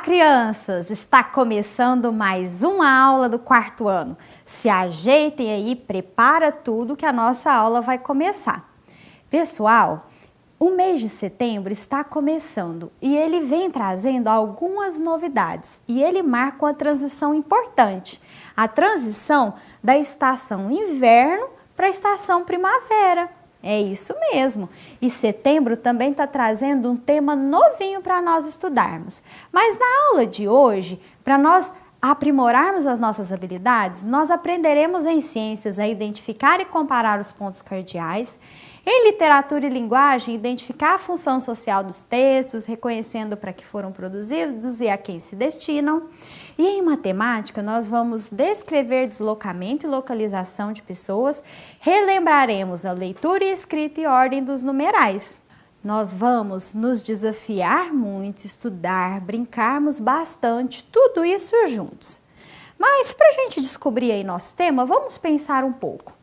crianças! Está começando mais uma aula do quarto ano. Se ajeitem aí, prepara tudo que a nossa aula vai começar. Pessoal, o mês de setembro está começando e ele vem trazendo algumas novidades e ele marca uma transição importante. A transição da estação inverno para a estação primavera. É isso mesmo. E setembro também está trazendo um tema novinho para nós estudarmos. Mas na aula de hoje, para nós aprimorarmos as nossas habilidades, nós aprenderemos em ciências a identificar e comparar os pontos cardeais, em literatura e linguagem, identificar a função social dos textos, reconhecendo para que foram produzidos e a quem se destinam. E em matemática, nós vamos descrever deslocamento e localização de pessoas, relembraremos a leitura e escrita e ordem dos numerais. Nós vamos nos desafiar muito, estudar, brincarmos bastante, tudo isso juntos. Mas para a gente descobrir aí nosso tema, vamos pensar um pouco.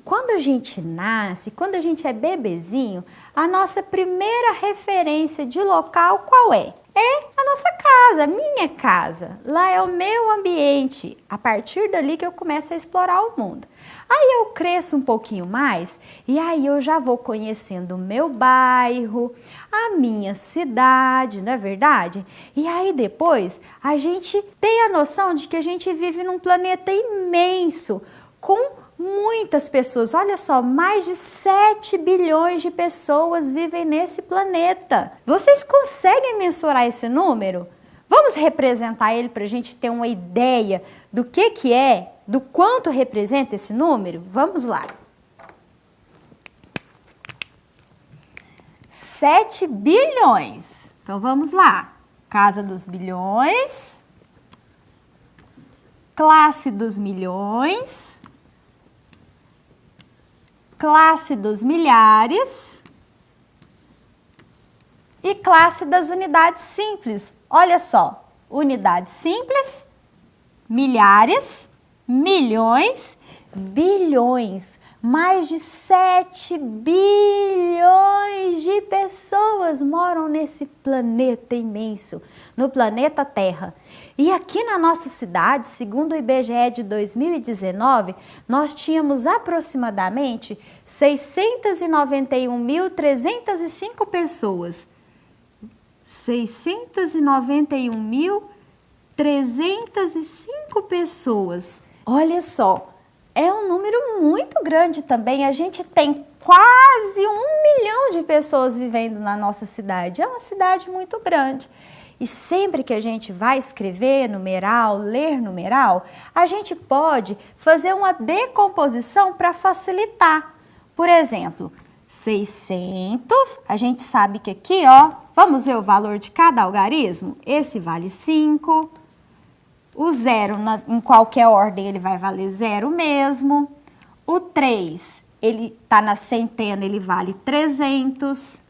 Quando a gente nasce, quando a gente é bebezinho, a nossa primeira referência de local qual é? É a nossa casa, a minha casa. Lá é o meu ambiente. A partir dali que eu começo a explorar o mundo. Aí eu cresço um pouquinho mais e aí eu já vou conhecendo o meu bairro, a minha cidade, não é verdade? E aí depois a gente tem a noção de que a gente vive num planeta imenso, com muitas pessoas, olha só, mais de 7 bilhões de pessoas vivem nesse planeta. Vocês conseguem mensurar esse número? Vamos representar ele para a gente ter uma ideia do que é, do quanto representa esse número? Vamos lá. 7 bilhões. Então vamos lá. Casa dos bilhões, classe dos milhões, classe dos milhares e classe das unidades simples. Olha só, unidades simples, milhares, milhões, bilhões. Mais de 7 bilhões de pessoas moram nesse planeta imenso, no planeta Terra. E aqui na nossa cidade, segundo o IBGE de 2019, nós tínhamos aproximadamente 691.305 pessoas. 691.305 pessoas. Olha só. É um número muito grande também, a gente tem quase 1 milhão de pessoas vivendo na nossa cidade, é uma cidade muito grande. E sempre que a gente vai escrever numeral, ler numeral, a gente pode fazer uma decomposição para facilitar. Por exemplo, 600, a gente sabe que aqui, ó, vamos ver o valor de cada algarismo? Esse vale 5. O 0, em qualquer ordem, ele vai valer 0 mesmo. O 3, ele está na centena, ele vale 300.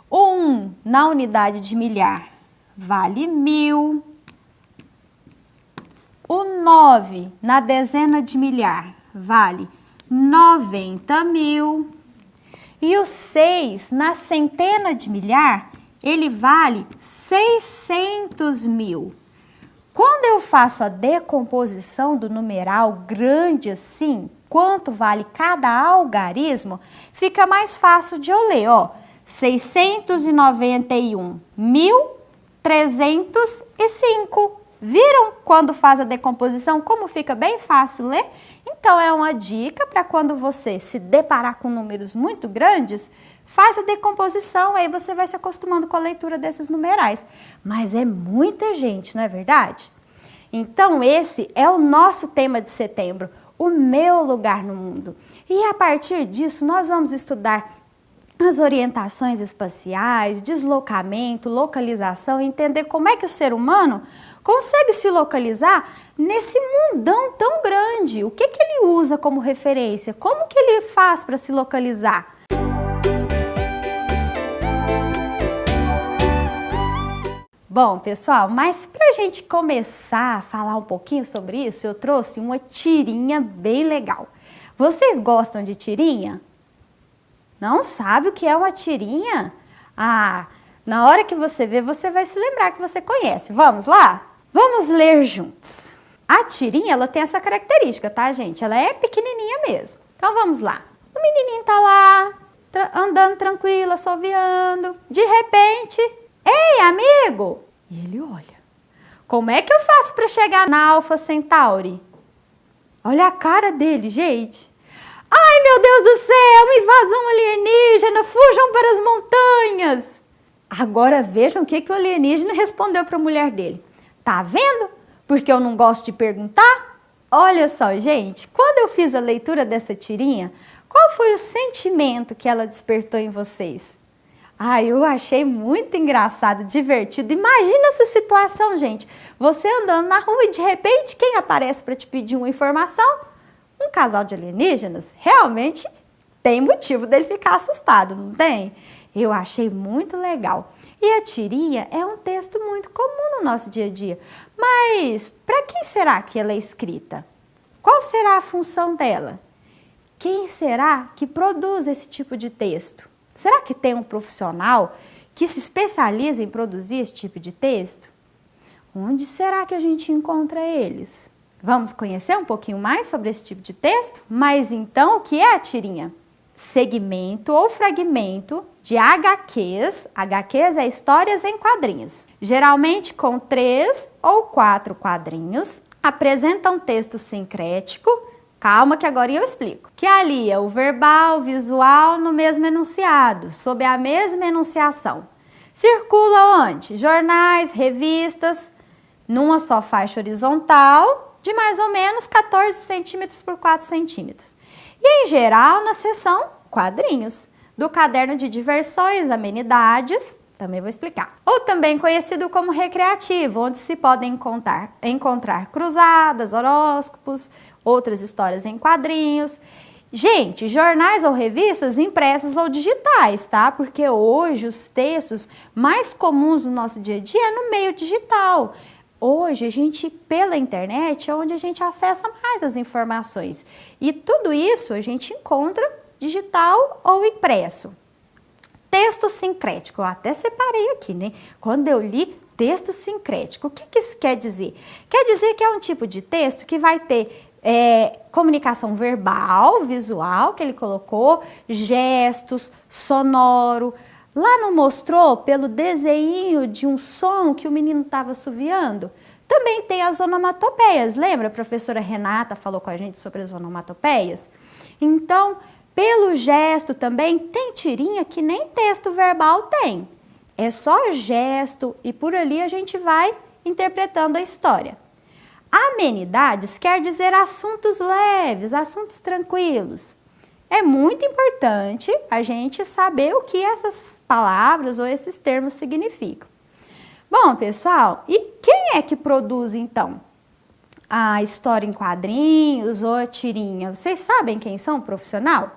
O 1, na unidade de milhar, vale 1000. O 9, na dezena de milhar, vale 90.000. E o 6, na centena de milhar, ele vale 600.000. Quando eu faço a decomposição do numeral grande assim, quanto vale cada algarismo, fica mais fácil de eu ler, ó. 691.305. Viram quando faz a decomposição como fica bem fácil ler? Então é uma dica para quando você se deparar com números muito grandes, faz a decomposição, aí você vai se acostumando com a leitura desses numerais. Mas é muita gente, não é verdade? Então esse é o nosso tema de setembro, o meu lugar no mundo. E a partir disso nós vamos estudar as orientações espaciais, deslocamento, localização, entender como é que o ser humano consegue se localizar nesse mundão tão grande. O que ele usa como referência? Como que ele faz para se localizar? Bom, pessoal, mas para a gente começar a falar um pouquinho sobre isso, eu trouxe uma tirinha bem legal. Vocês gostam de tirinha? Não sabe o que é uma tirinha? Ah, Na hora que você ver, você vai se lembrar que você conhece. Vamos lá? Vamos ler juntos. A tirinha, ela tem essa característica, tá, gente? Ela é pequenininha mesmo. Então, vamos lá. O menininho tá lá, andando tranquilo, assoviando. De repente, ei, amigo! E ele olha. Como é que eu faço para chegar na Alpha Centauri? Olha a cara dele, gente. Ai, meu Deus do céu, uma invasão alienígena, fujam para as montanhas. Agora vejam o que o alienígena respondeu para a mulher dele. Tá vendo? Porque eu não gosto de perguntar? Olha só, gente, quando eu fiz a leitura dessa tirinha, qual foi o sentimento que ela despertou em vocês? Eu achei muito engraçado, divertido. Imagina essa situação, gente. Você andando na rua e de repente quem aparece para te pedir uma informação? Um casal de alienígenas. Realmente tem motivo dele ficar assustado, não tem? Eu achei muito legal. E a tirinha é um texto muito comum no nosso dia a dia. Mas para quem será que ela é escrita? Qual será a função dela? Quem será que produz esse tipo de texto? Será que tem um profissional que se especializa em produzir esse tipo de texto? Onde será que a gente encontra eles? Vamos conhecer um pouquinho mais sobre esse tipo de texto? Mas então, o que é a tirinha? Segmento ou fragmento de HQs. HQs é histórias em quadrinhos. Geralmente com 3 ou 4 quadrinhos. Apresenta um texto sincrético. Calma que agora eu explico. Que alia o verbal, visual no mesmo enunciado, sob a mesma enunciação. Circula onde? Jornais, revistas, numa só faixa horizontal, de mais ou menos 14 centímetros por 4 centímetros. E em geral na seção quadrinhos, do caderno de diversões, amenidades, também vou explicar. Ou também conhecido como recreativo, onde se podem encontrar cruzadas, horóscopos, outras histórias em quadrinhos. Gente, jornais ou revistas impressos ou digitais, tá? Porque hoje os textos mais comuns no nosso dia a dia é no meio digital. Hoje, a gente, pela internet, é onde a gente acessa mais as informações. E tudo isso a gente encontra digital ou impresso. Texto sincrético, eu até separei aqui, né? Quando eu li texto sincrético, o que isso quer dizer? Quer dizer que é um tipo de texto que vai ter comunicação verbal, visual, que ele colocou, gestos, sonoro. Lá não mostrou pelo desenho de um som que o menino estava assoviando? Também tem as onomatopeias, lembra? A professora Renata falou com a gente sobre as onomatopeias? Então, pelo gesto também, tem tirinha que nem texto verbal tem. É só gesto e por ali a gente vai interpretando a história. Amenidades quer dizer assuntos leves, assuntos tranquilos. É muito importante a gente saber o que essas palavras ou esses termos significam. Bom, pessoal, e quem é que produz, então, a história em quadrinhos ou a tirinha? Vocês sabem quem são o profissional?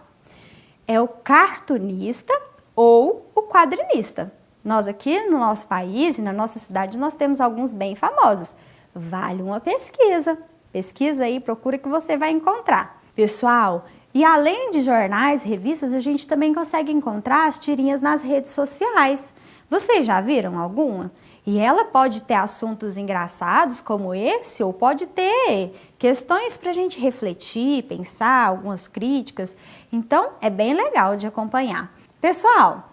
É o cartunista ou o quadrinista. Nós aqui no nosso país e na nossa cidade, nós temos alguns bem famosos. Vale uma pesquisa. Pesquisa aí, procura que você vai encontrar. Pessoal, e além de jornais, revistas, a gente também consegue encontrar as tirinhas nas redes sociais. Vocês já viram alguma? E ela pode ter assuntos engraçados como esse, ou pode ter questões para a gente refletir, pensar, algumas críticas. Então, é bem legal de acompanhar. Pessoal,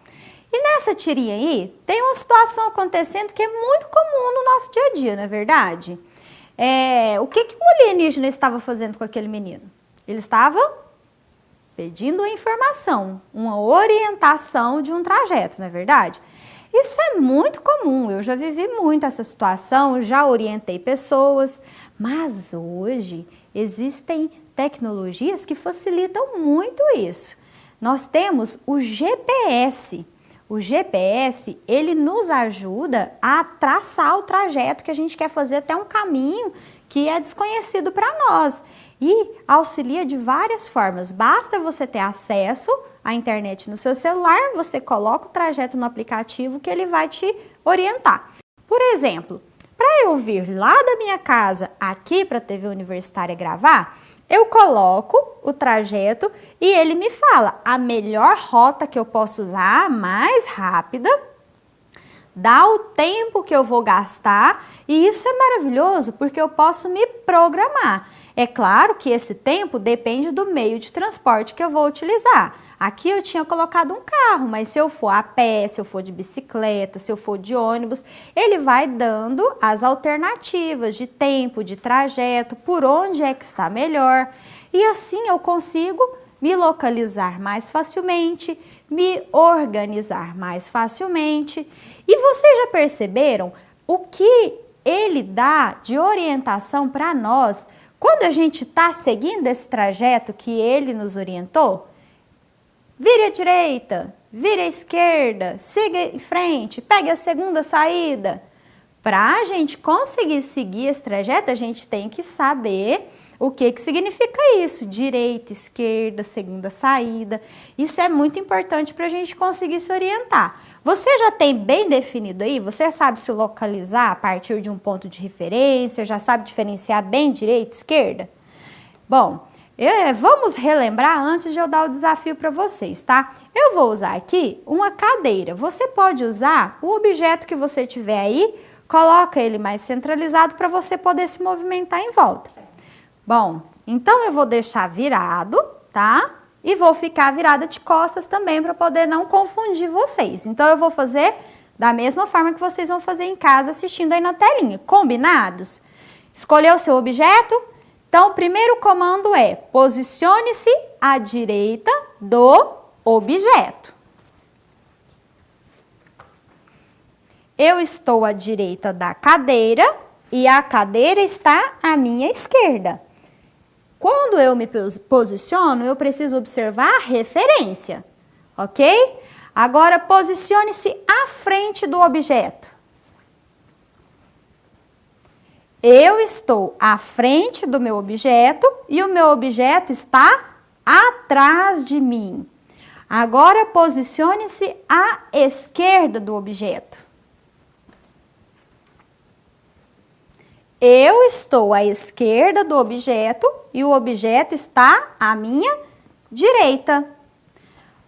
e nessa tirinha aí, tem uma situação acontecendo que é muito comum no nosso dia a dia, não é verdade? O que o alienígena estava fazendo com aquele menino? Ele estava pedindo uma informação, uma orientação de um trajeto, não é verdade? Isso é muito comum, eu já vivi muito essa situação, já orientei pessoas, mas hoje existem tecnologias que facilitam muito isso. Nós temos o GPS. O GPS, ele nos ajuda a traçar o trajeto que a gente quer fazer até um caminho que é desconhecido para nós e auxilia de várias formas. Basta você ter acesso à internet no seu celular, você coloca o trajeto no aplicativo que ele vai te orientar. Por exemplo, para eu vir lá da minha casa aqui para a TV Universitária gravar, eu coloco o trajeto e ele me fala a melhor rota que eu posso usar, a mais rápida, dá o tempo que eu vou gastar e isso é maravilhoso porque eu posso me programar. É claro que esse tempo depende do meio de transporte que eu vou utilizar. Aqui eu tinha colocado um carro, mas se eu for a pé, se eu for de bicicleta, se eu for de ônibus, ele vai dando as alternativas de tempo, de trajeto, por onde é que está melhor. E assim eu consigo me localizar mais facilmente, me organizar mais facilmente. E vocês já perceberam o que ele dá de orientação para nós quando a gente está seguindo esse trajeto que ele nos orientou? Vire à direita, vire à esquerda, siga em frente, pegue a segunda saída. Para a gente conseguir seguir esse trajeto, a gente tem que saber o que significa isso, direita, esquerda, segunda saída. Isso é muito importante para a gente conseguir se orientar. Você já tem bem definido aí? Você sabe se localizar a partir de um ponto de referência? Já sabe diferenciar bem direita e esquerda? Bom, vamos relembrar antes de eu dar o desafio para vocês, tá? Eu vou usar aqui uma cadeira. Você pode usar o objeto que você tiver aí, coloca ele mais centralizado para você poder se movimentar em volta. Bom, então eu vou deixar virado, tá? E vou ficar virada de costas também para poder não confundir vocês. Então eu vou fazer da mesma forma que vocês vão fazer em casa assistindo aí na telinha. Combinados? Escolheu o seu objeto? Então o primeiro comando é posicione-se à direita do objeto. Eu estou à direita da cadeira e a cadeira está à minha esquerda. Quando eu me posiciono, eu preciso observar a referência, ok? Agora, posicione-se à frente do objeto. Eu estou à frente do meu objeto e o meu objeto está atrás de mim. Agora, posicione-se à esquerda do objeto. Eu estou à esquerda do objeto e o objeto está à minha direita.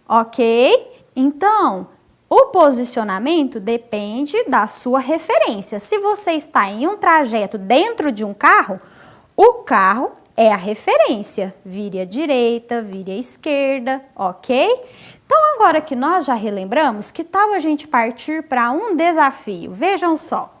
Ok? Então, o posicionamento depende da sua referência. Se você está em um trajeto dentro de um carro, o carro é a referência. Vire à direita, vire à esquerda, ok? Então, agora que nós já relembramos, que tal a gente partir para um desafio? Vejam só.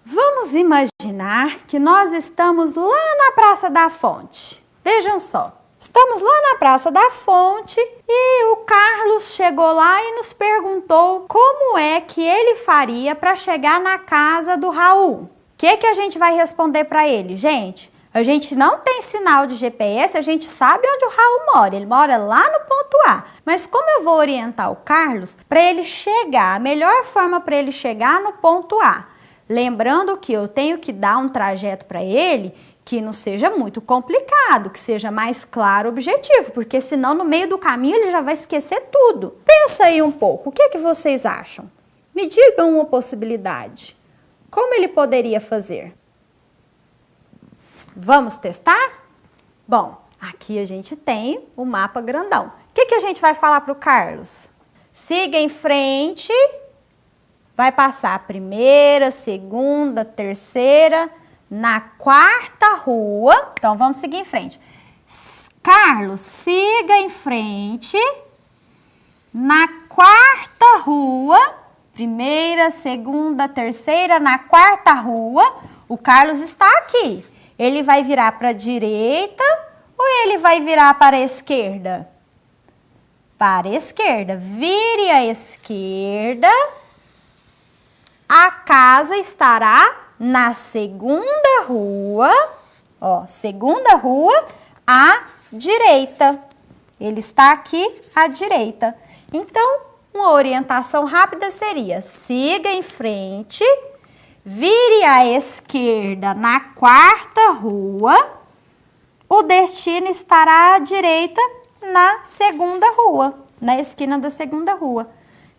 Vamos imaginar que nós estamos lá na Praça da Fonte. Vejam só, estamos lá na Praça da Fonte e o Carlos chegou lá e nos perguntou como é que ele faria para chegar na casa do Raul. O que a gente vai responder para ele? Gente, a gente não tem sinal de GPS, a gente sabe onde o Raul mora. Ele mora lá no ponto A. Mas como eu vou orientar o Carlos para ele chegar, a melhor forma para ele chegar no ponto A? Lembrando que eu tenho que dar um trajeto para ele que não seja muito complicado, que seja mais claro o objetivo, porque senão no meio do caminho ele já vai esquecer tudo. Pensa aí um pouco, o que vocês acham? Me digam uma possibilidade. Como ele poderia fazer? Vamos testar? Bom, aqui a gente tem o mapa grandão. O que a gente vai falar para o Carlos? Siga em frente. Vai passar a primeira, segunda, terceira, na quarta rua. Então, vamos seguir em frente. Carlos, siga em frente. Na quarta rua, primeira, segunda, terceira, na quarta rua, o Carlos está aqui. Ele vai virar para a direita ou ele vai virar para a esquerda? Para a esquerda. Vire à esquerda. A casa estará na segunda rua, ó, segunda rua à direita. Ele está aqui à direita. Então, uma orientação rápida seria: siga em frente, vire à esquerda na quarta rua, o destino estará à direita na segunda rua, na esquina da segunda rua.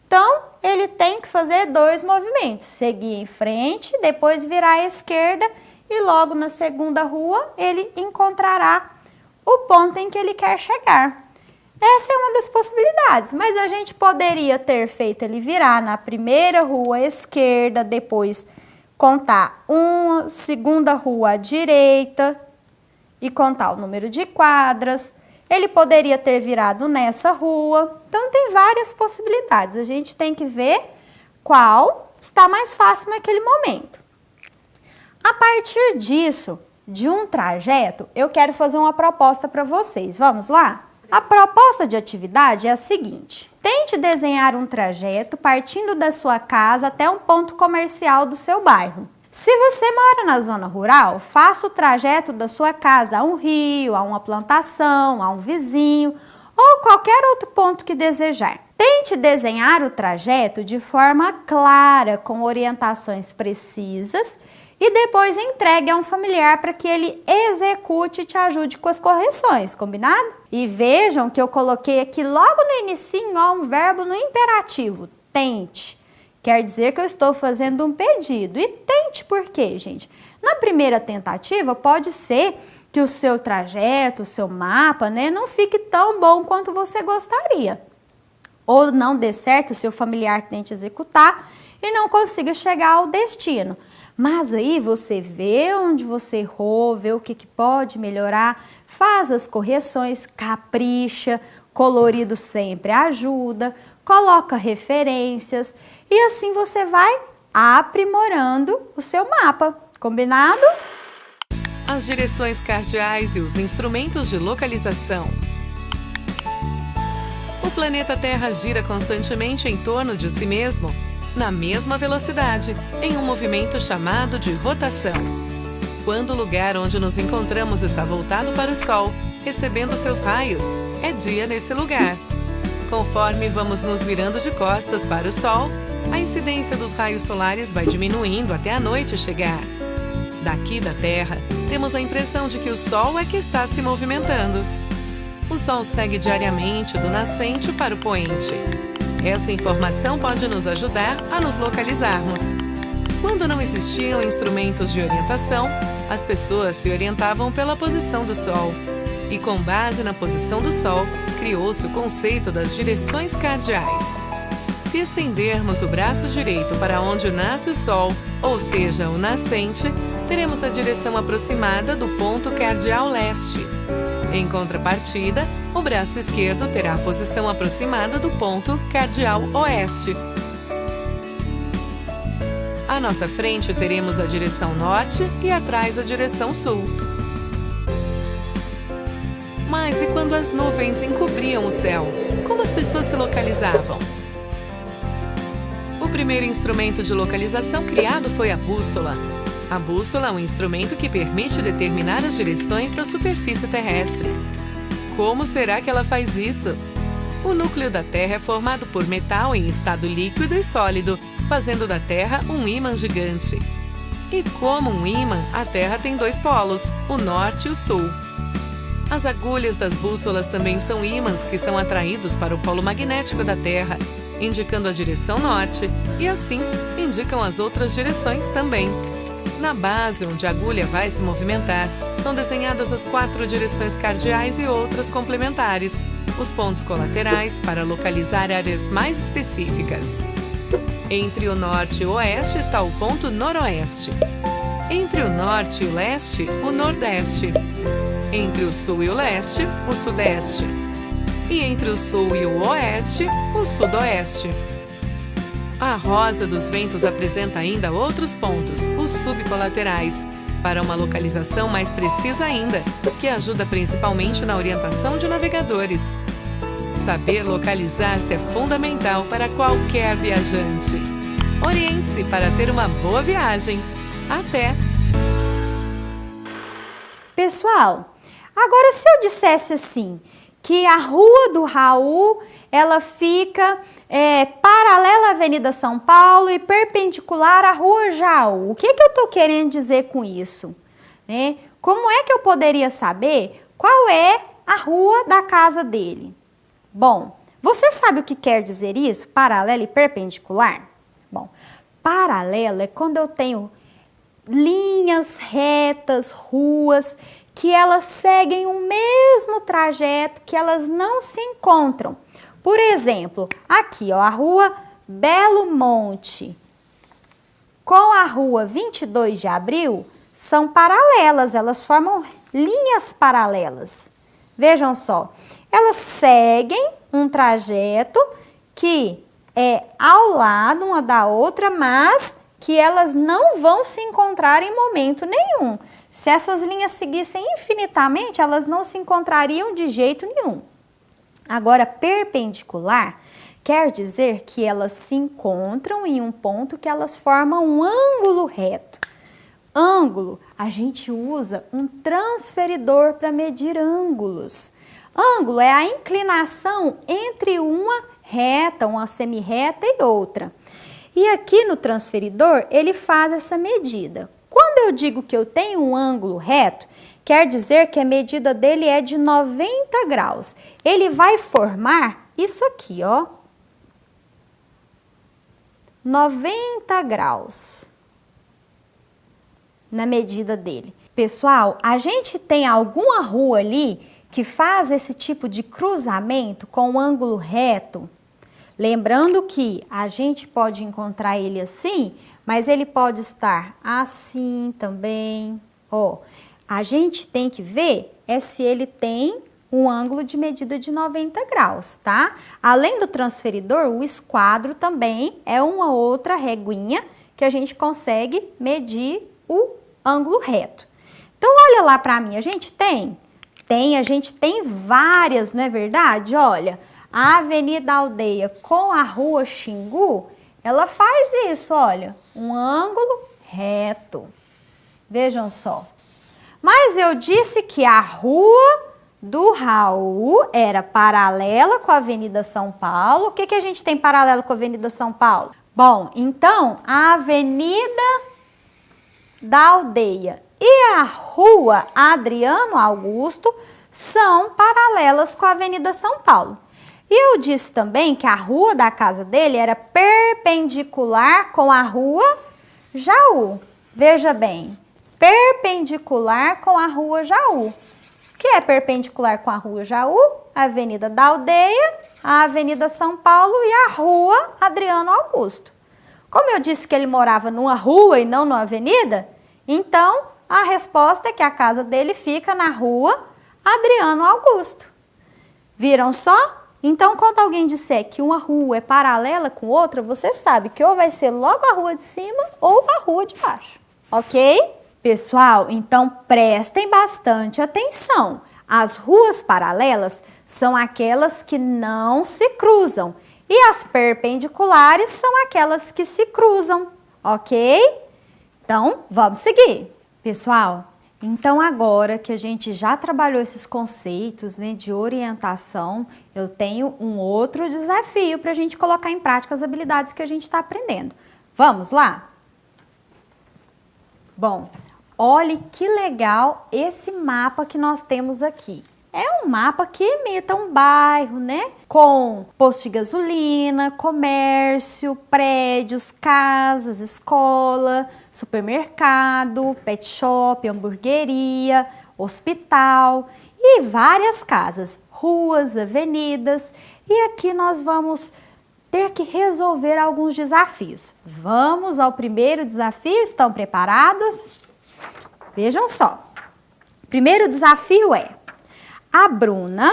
Então, ele tem que fazer dois movimentos, seguir em frente, depois virar à esquerda e logo na segunda rua ele encontrará o ponto em que ele quer chegar. Essa é uma das possibilidades, mas a gente poderia ter feito ele virar na primeira rua à esquerda, depois contar uma segunda rua à direita e contar o número de quadras. Ele poderia ter virado nessa rua. Então, tem várias possibilidades. A gente tem que ver qual está mais fácil naquele momento. A partir disso, de um trajeto, eu quero fazer uma proposta para vocês. Vamos lá? A proposta de atividade é a seguinte: tente desenhar um trajeto partindo da sua casa até um ponto comercial do seu bairro. Se você mora na zona rural, faça o trajeto da sua casa a um rio, a uma plantação, a um vizinho ou qualquer outro ponto que desejar. Tente desenhar o trajeto de forma clara, com orientações precisas, e depois entregue a um familiar para que ele execute e te ajude com as correções, combinado? E vejam que eu coloquei aqui logo no inicinho, ó, um verbo no imperativo, tente. Quer dizer que eu estou fazendo um pedido. E tente por quê, gente? Na primeira tentativa, pode ser que o seu trajeto, o seu mapa, né, não fique tão bom quanto você gostaria. Ou não dê certo, o seu familiar tente executar e não consiga chegar ao destino. Mas aí você vê onde você errou, vê o que pode melhorar, faz as correções, capricha, colorido sempre ajuda, coloca referências e assim você vai aprimorando o seu mapa, combinado? As direções cardeais e os instrumentos de localização. O planeta Terra gira constantemente em torno de si mesmo, na mesma velocidade, em um movimento chamado de rotação. Quando o lugar onde nos encontramos está voltado para o Sol, recebendo seus raios, é dia nesse lugar. Conforme vamos nos virando de costas para o Sol, a incidência dos raios solares vai diminuindo até a noite chegar. Daqui da Terra, temos a impressão de que o Sol é que está se movimentando. O Sol segue diariamente do nascente para o poente. Essa informação pode nos ajudar a nos localizarmos. Quando não existiam instrumentos de orientação, as pessoas se orientavam pela posição do Sol. E com base na posição do Sol, criou-se o conceito das direções cardeais. Se estendermos o braço direito para onde nasce o Sol, ou seja, o nascente, teremos a direção aproximada do ponto cardeal leste. Em contrapartida, o braço esquerdo terá a posição aproximada do ponto cardeal oeste. À nossa frente teremos a direção norte e atrás a direção sul. Mas e quando as nuvens encobriam o céu? Como as pessoas se localizavam? O primeiro instrumento de localização criado foi a bússola. A bússola é um instrumento que permite determinar as direções da superfície terrestre. Como será que ela faz isso? O núcleo da Terra é formado por metal em estado líquido e sólido, fazendo da Terra um ímã gigante. E como um ímã, a Terra tem dois polos, o norte e o sul. As agulhas das bússolas também são ímãs que são atraídos para o polo magnético da Terra, indicando a direção norte, e assim indicam as outras direções também. Na base onde a agulha vai se movimentar, são desenhadas as 4 direções cardeais e outras complementares, os pontos colaterais para localizar áreas mais específicas. Entre o norte e o oeste está o ponto noroeste. Entre o norte e o leste, o nordeste. Entre o sul e o leste, o sudeste. E entre o sul e o oeste, o sudoeste. A rosa dos ventos apresenta ainda outros pontos, os subcolaterais, para uma localização mais precisa ainda, que ajuda principalmente na orientação de navegadores. Saber localizar-se é fundamental para qualquer viajante. Oriente-se para ter uma boa viagem. Até! Pessoal, agora se eu dissesse assim, que a rua do Raul, ela fica paralela à Avenida São Paulo e perpendicular à Rua Jaú. O que eu estou querendo dizer com isso? Né? Como é que eu poderia saber qual é a rua da casa dele? Bom, você sabe o que quer dizer isso? Paralela e perpendicular? Bom, paralela é quando eu tenho linhas retas, ruas, que elas seguem o mesmo trajeto, que elas não se encontram. Por exemplo, aqui, ó, a rua Belo Monte com a rua 22 de Abril são paralelas, elas formam linhas paralelas. Vejam só, elas seguem um trajeto que é ao lado uma da outra, mas que elas não vão se encontrar em momento nenhum. Se essas linhas seguissem infinitamente, elas não se encontrariam de jeito nenhum. Agora, perpendicular quer dizer que elas se encontram em um ponto que elas formam um ângulo reto. Ângulo, a gente usa um transferidor para medir ângulos. Ângulo é a inclinação entre uma reta, uma semirreta e outra. E aqui no transferidor, ele faz essa medida. Quando eu digo que eu tenho um ângulo reto, quer dizer que a medida dele é de 90 graus. Ele vai formar isso aqui, ó. 90 graus na medida dele. Pessoal, a gente tem alguma rua ali que faz esse tipo de cruzamento com um ângulo reto? Lembrando que a gente pode encontrar ele assim, mas ele pode estar assim também. Ó, a gente tem que ver se ele tem um ângulo de medida de 90 graus, tá? Além do transferidor, o esquadro também é uma outra reguinha que a gente consegue medir o ângulo reto. Então, olha lá para mim, a gente tem várias, não é verdade? Olha, a Avenida Aldeia com a Rua Xingu, ela faz isso, olha, um ângulo reto. Vejam só. Mas eu disse que a Rua do Raul era paralela com a Avenida São Paulo. O que a gente tem paralelo com a Avenida São Paulo? Bom, então, a Avenida da Aldeia e a Rua Adriano Augusto são paralelas com a Avenida São Paulo. E eu disse também que a rua da casa dele era perpendicular com a Rua Jaú. Veja bem, perpendicular com a Rua Jaú. O que é perpendicular com a Rua Jaú? A Avenida da Aldeia, a Avenida São Paulo e a Rua Adriano Augusto. Como eu disse que ele morava numa rua e não numa avenida, então a resposta é que a casa dele fica na Rua Adriano Augusto. Viram só? Então, quando alguém disser que uma rua é paralela com outra, você sabe que ou vai ser logo a rua de cima ou a rua de baixo, ok? Pessoal, então prestem bastante atenção. As ruas paralelas são aquelas que não se cruzam e as perpendiculares são aquelas que se cruzam, ok? Então, vamos seguir. Pessoal, então agora que a gente já trabalhou esses conceitos, né, de orientação, eu tenho um outro desafio para a gente colocar em prática as habilidades que a gente está aprendendo. Vamos lá? Bom, olhe que legal esse mapa que nós temos aqui. É um mapa que imita um bairro, né? Com posto de gasolina, comércio, prédios, casas, escola, supermercado, pet shop, hamburgueria, hospital e várias casas, ruas, avenidas. E aqui nós vamos ter que resolver alguns desafios. Vamos ao primeiro desafio, estão preparados? Vejam só. O primeiro desafio é: a Bruna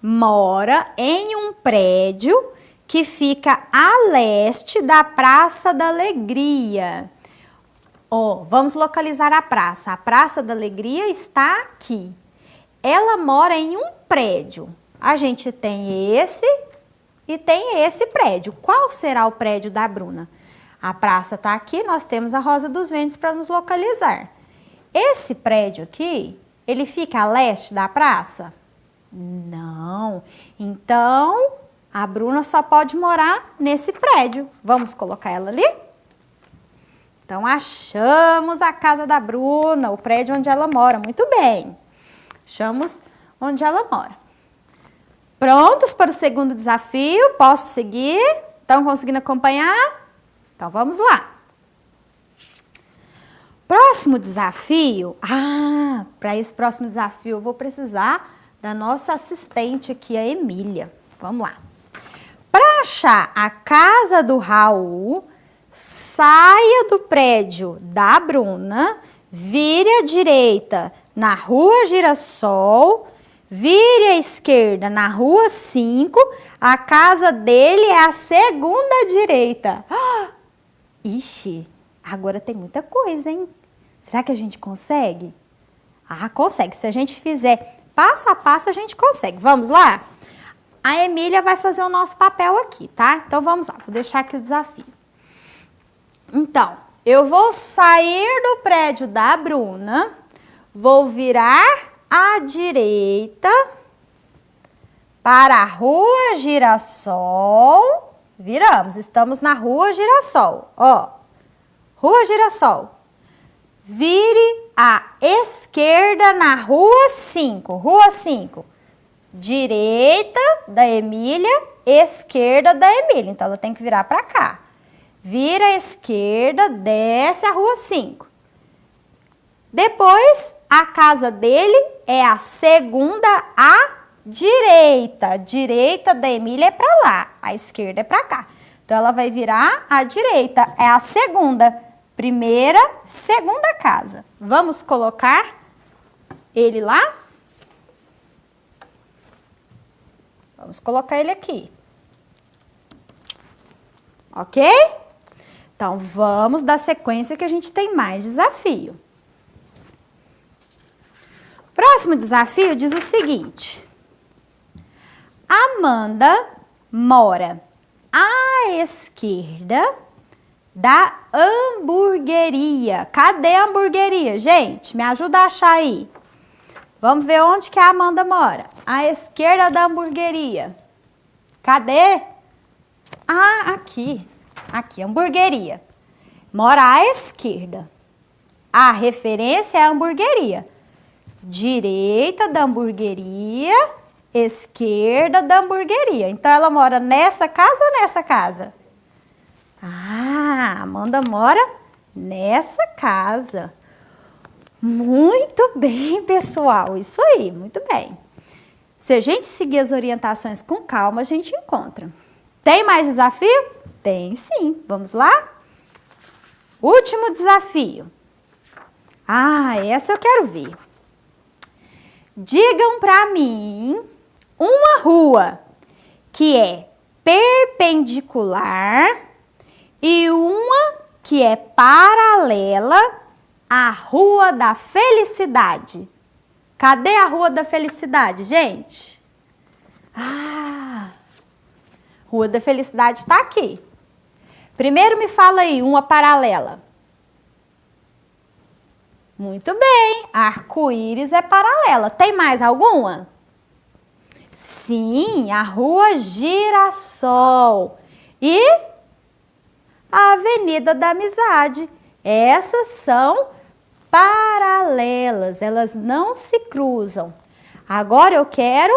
mora em um prédio que fica a leste da Praça da Alegria. Vamos localizar a praça. A Praça da Alegria está aqui. Ela mora em um prédio. A gente tem esse e tem esse prédio. Qual será o prédio da Bruna? A praça está aqui, nós temos a Rosa dos Ventos para nos localizar. Esse prédio aqui, ele fica a leste da praça? Não. Então, a Bruna só pode morar nesse prédio. Vamos colocar ela ali? Então, achamos a casa da Bruna, o prédio onde ela mora. Muito bem. Achamos onde ela mora. Prontos para o segundo desafio? Posso seguir? Estão conseguindo acompanhar? Então, vamos lá. Próximo desafio. Para esse próximo desafio eu vou precisar da nossa assistente aqui, a Emília. Vamos lá. Para achar a casa do Raul, saia do prédio da Bruna, vire à direita na Rua Girassol, vire à esquerda na Rua 5, a casa dele é a segunda direita. Ixi, agora tem muita coisa, hein? Será que a gente consegue? Consegue. Se a gente fizer passo a passo, a gente consegue. Vamos lá? A Emília vai fazer o nosso papel aqui, tá? Então, vamos lá. Vou deixar aqui o desafio. Então, eu vou sair do prédio da Bruna, vou virar à direita para a Rua Girassol. Viramos, estamos na Rua Girassol. Ó, Rua Girassol. Vire à esquerda na Rua 5. Rua 5. Direita da Emília, esquerda da Emília. Então, ela tem que virar para cá. Vira à esquerda, desce a Rua 5. Depois, a casa dele é a segunda à direita. A direita da Emília é para lá, a esquerda é para cá. Então, ela vai virar à direita, é a segunda. Primeira, segunda casa. Vamos colocar ele lá? Vamos colocar ele aqui. Ok? Então, vamos dar sequência que a gente tem mais desafio. Próximo desafio diz o seguinte. Amanda mora à esquerda da hamburgueria. Cadê a hamburgueria, gente? Me ajuda a achar aí. Vamos ver onde que a Amanda mora. À esquerda da hamburgueria. Cadê? Aqui. Aqui, hamburgueria. Mora à esquerda. A referência é a hamburgueria. Direita da hamburgueria, esquerda da hamburgueria. Então, ela mora nessa casa ou nessa casa? A Amanda mora nessa casa. Muito bem, pessoal. Isso aí, muito bem. Se a gente seguir as orientações com calma, a gente encontra. Tem mais desafio? Tem sim. Vamos lá? Último desafio. Essa eu quero ver. Digam para mim uma rua que é perpendicular e uma que é paralela à Rua da Felicidade. Cadê a Rua da Felicidade, gente? Rua da Felicidade está aqui. Primeiro me fala aí, uma paralela. Muito bem, arco-íris é paralela. Tem mais alguma? Sim, a Rua Girassol e a Avenida da Amizade. Essas são paralelas, elas não se cruzam. Agora eu quero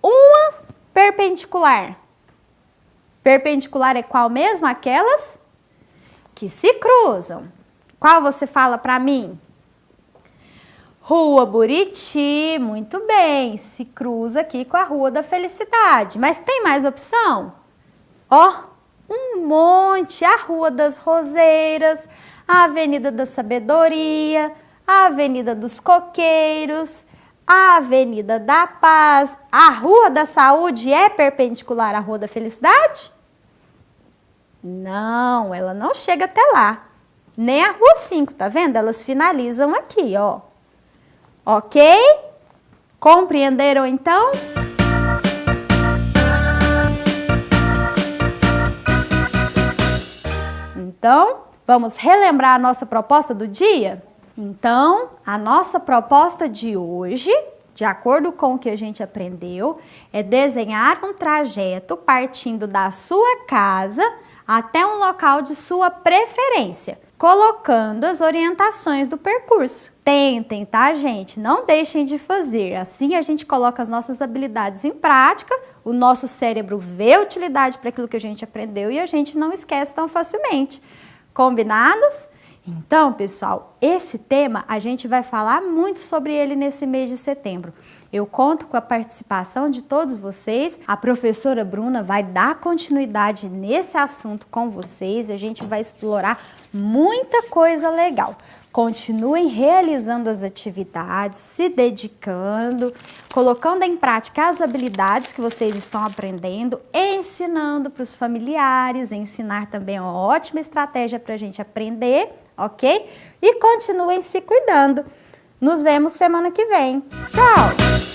uma perpendicular. Perpendicular é qual mesmo? Aquelas que se cruzam. Qual você fala para mim? Rua Buriti, muito bem, se cruza aqui com a Rua da Felicidade. Mas tem mais opção? Um monte, a Rua das Roseiras, a Avenida da Sabedoria, a Avenida dos Coqueiros, a Avenida da Paz. A Rua da Saúde é perpendicular à Rua da Felicidade? Não, ela não chega até lá. Nem a Rua 5, tá vendo? Elas finalizam aqui, ó. Ok? Compreenderam então? Então, vamos relembrar a nossa proposta do dia? Então, a nossa proposta de hoje, de acordo com o que a gente aprendeu, é desenhar um trajeto partindo da sua casa até um local de sua preferência, colocando as orientações do percurso. Tentem, tá, gente? Não deixem de fazer. Assim a gente coloca as nossas habilidades em prática, o nosso cérebro vê utilidade para aquilo que a gente aprendeu e a gente não esquece tão facilmente. Combinados? Então, pessoal, esse tema a gente vai falar muito sobre ele nesse mês de setembro. Eu conto com a participação de todos vocês. A professora Bruna vai dar continuidade nesse assunto com vocês. A gente vai explorar muita coisa legal. Continuem realizando as atividades, se dedicando, colocando em prática as habilidades que vocês estão aprendendo, ensinando para os familiares, ensinar também é uma ótima estratégia para a gente aprender, ok? E continuem se cuidando. Nos vemos semana que vem. Tchau!